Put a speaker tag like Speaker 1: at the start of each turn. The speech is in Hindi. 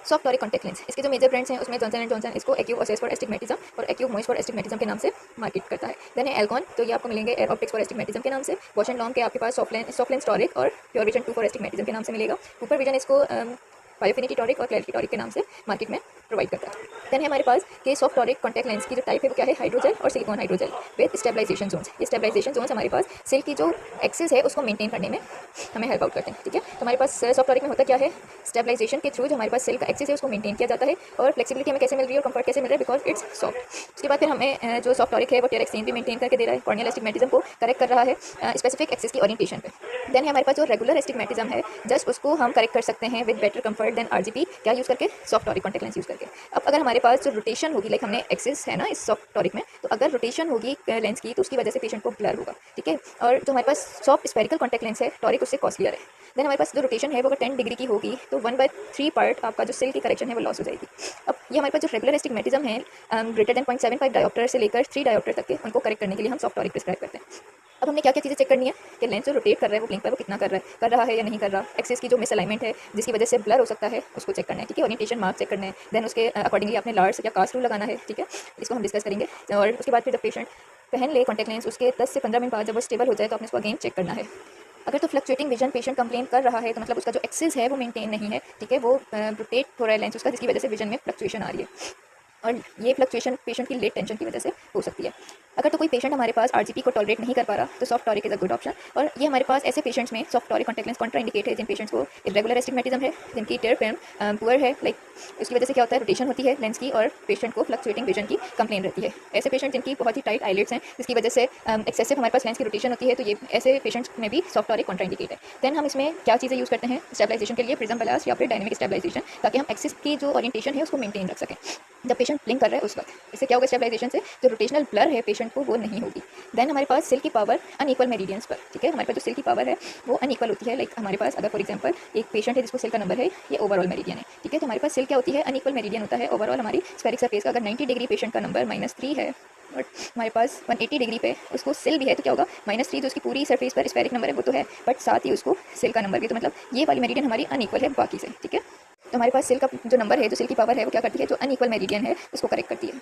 Speaker 1: सॉफ्ट टॉरिक कॉन्टैक्ट लेंस, इसके जो मेजर ब्रांड्स हैं उसमें जॉनसन एंड जॉनसन इसको एक्यू ओसेस फॉर एस्टिग्मेटिज्म और एक्यू मॉइस्ट फॉर एस्टिग्मेटिज्म के नाम से मार्केट करता है। देन है एल्कॉन, तो ये आपको मिलेंगे एयर ऑप्टिक्स फॉर एस्टिग्मेटिज्म के नाम से। वॉश एंड लॉन्ग के आपके पास सॉफ्ट लेंस टॉरिक और प्योर विजन 2 फॉर एस्टिग्मेटिज्म के नाम से मिलेगा। कूपर विजन इसको बायोफिनिटी टॉरिक और क्लैरिटी टॉरिक के नाम से मार्केट में प्रोवाइड करता है। देन है हमारे पास के सॉफ्ट टॉरिक कॉन्टैक्ट लेंस की जो टाइप है वो क्या है, हाइड्रोजेल और silicone hydrogel with stabilization zones. ये स्टेबलाइजेशन जोन्स हमारे पास सेल की जो एक्सिस है उसको मेंटेन करने में हमें हेल्प आउट करते हैं। ठीक है, तो हमारे पास सॉफ्ट टॉरिक में होता क्या है, स्टेबलाइजेशन के थ्रू जो हमारे पास सेल का एक्सिस है उसको मेंटेन किया जाता है और फ्लेक्सिबिलिटी हमें कैसे मिल रही है और कंफर्ट कैसे मिल रहा है, बिकॉज इट्स सॉफ्ट। उसके बाद फिर हमें जो सॉफ्ट टॉरिक है वो टेयर एक्सचेंज भी मेंटेन करके दे रहा है, कॉर्नियल एस्टिग्मेटिज्म को करेक्ट कर रहा है स्पेसिफिक एक्सिस की ओरिएंटेशन पे। देन है हमारे पास जो रेगुलर एस्टिग्मेटिज्म है जस्ट उसको हम करेक्ट कर सकते हैं with better comfort than RGP, क्या यूज़ करके, soft toric contact lens use करके। अब अगर हमारे पास जो रोटेशन होगी, लाइक हमने एक्सिस है ना इस सॉफ्ट टॉरिक में, तो अगर रोटेशन होगी लेंस की तो उसकी वजह से पेशेंट को ब्लर होगा। ठीक है, और जो हमारे पास सॉफ्ट स्फेरिकल कॉन्टैक्ट लेंस है टॉरिक उससे कॉस्टलियर है। देन हमारे पास जो रोटेशन है वो अगर 10 डिग्री की होगी तो 1/3 पार्ट आपका जो सेल की करेक्शन है वो लॉस हो जाएगी। अब ये हमारे पास जो रेगुलर एस्टिग्मेटिज्म है ग्रेटर देन 0.75 डायोप्टर से लेकर 3 डायोप्टर तक के, उनको करेक्ट करने के लिए हम सॉफ्ट टॉरिक प्रिस्क्राइब करते हैं। अब हमने क्या क्या चीज़ें चेक करनी है कि लेंस जो रोटेट कर रहा है वो ब्लिंक पर वो कितना कर रहा है या नहीं कर रहा, एक्सिस की जो मिस अलाइनमेंट है जिसकी वजह से ब्लर हो सकता है उसको चेक करना है। ठीक है, ओरिएंटेशन मार्क चेक करना है। देन उसके अकॉर्डिंगली आपने लार्स या कास्ट रूल लगाना है। ठीक है, इसको हम डिस्कस करेंगे। और उसके बाद फिर जब पेशेंट पहन ले कॉन्टैक्ट लेंस उसके 10 से 15 मिनट बाद जब वो स्टेबल हो जाए तो आपने उसको अगेन चेक करना है। अगर तो फ्लक्चुएटिंग विजन पेशेंट कंप्लेन कर रहा है तो मतलब उसका जो एक्सिस है वो मेंटेन नहीं है। ठीक है, वो रोटेट हो रहा है लेंस उसका, जिसकी वजह से विजन में फ्लक्चुएशन आ रही है और ये फ्लक्चुएशन पेशेंट की लेट टेंशन की वजह से हो सकती है। अगर तो कोई पेशेंट हमारे पास आरजीपी को टॉलरेट नहीं कर पा रहा तो soft toric is a good option. और ये हमारे पास ऐसे पेशेंट्स में soft toric contact lens Contra indicate है जिन पेशेंट्स को इरेगुलर एस्टिग्मेटिज्म है, जिनकी टेयर फिल्म पुअर है, लाइक उसकी वजह से क्या होता है, रोटेशन होती है लेंस की और पेशेंट को फ्लक्चुएटिंग विजन की कंप्लेन रहती है। ऐसे पेशेंट जिनकी बहुत ही टाइट आईलिड्स हैं जिसकी वजह से एक्सेसिव हमारे पास लेंस की रोटेशन होती है, तो ये ऐसे पेशेंट्स में भी सॉफ्ट टॉरिक कॉन्ट्रा इंडिकेट है। देन हम इसमें क्या चीज़ें यूज़ करते हैं स्टेबलाइजेशन के लिए, प्रिज्म बलास्ट या फिर डायनेमिक स्टेबलाइजेशन, ताकि हम एक्सिस की जो ओरिएंटेशन है उसको मेंटेन रख सकें जब पेशेंट ब्लिंक कर रहा है उस वक्त। इससे क्या होगा, स्टेबलाइजेशन से जो रोटेशनल ब्लर है पेशेंट को वो नहीं होगी। देन हमारे पास सेल की पावर अनइक्वल मेरिडियंस पर। ठीक है, हमारे पास जो सेल की पावर है वो अनइक्वल होती है। लाइक हमारे पास अगर फॉर एग्जांपल एक पेशेंट है जिसको सेल का नंबर है, ये ओवरऑल मेरिडियन है। ठीक है, तो हमारे पास सेल क्या होती है, अनइक्वल मेरिडियन होता है ओवरऑल हमारी स्फेरिक सरफेस का। अगर 90 डिग्री पेशेंट का नंबर -3 है और हमारे पास 180 डिग्री पे उसको सेल भी है, तो क्या होगा, -3 जो उसकी पूरी सरफेस पर स्फेरिक नंबर है वो तो है, बट साथ ही उसको सेल का नंबर भी, तो मतलब ये वाली मेरिडियन हमारी अनइक्वल है बाकी से। ठीक है, तो हमारे पास सेल का जो नंबर है, जो सेल की पावर है वो क्या करती है, जो अनइक्वल मेरिडियन है उसको करेक्ट करती है।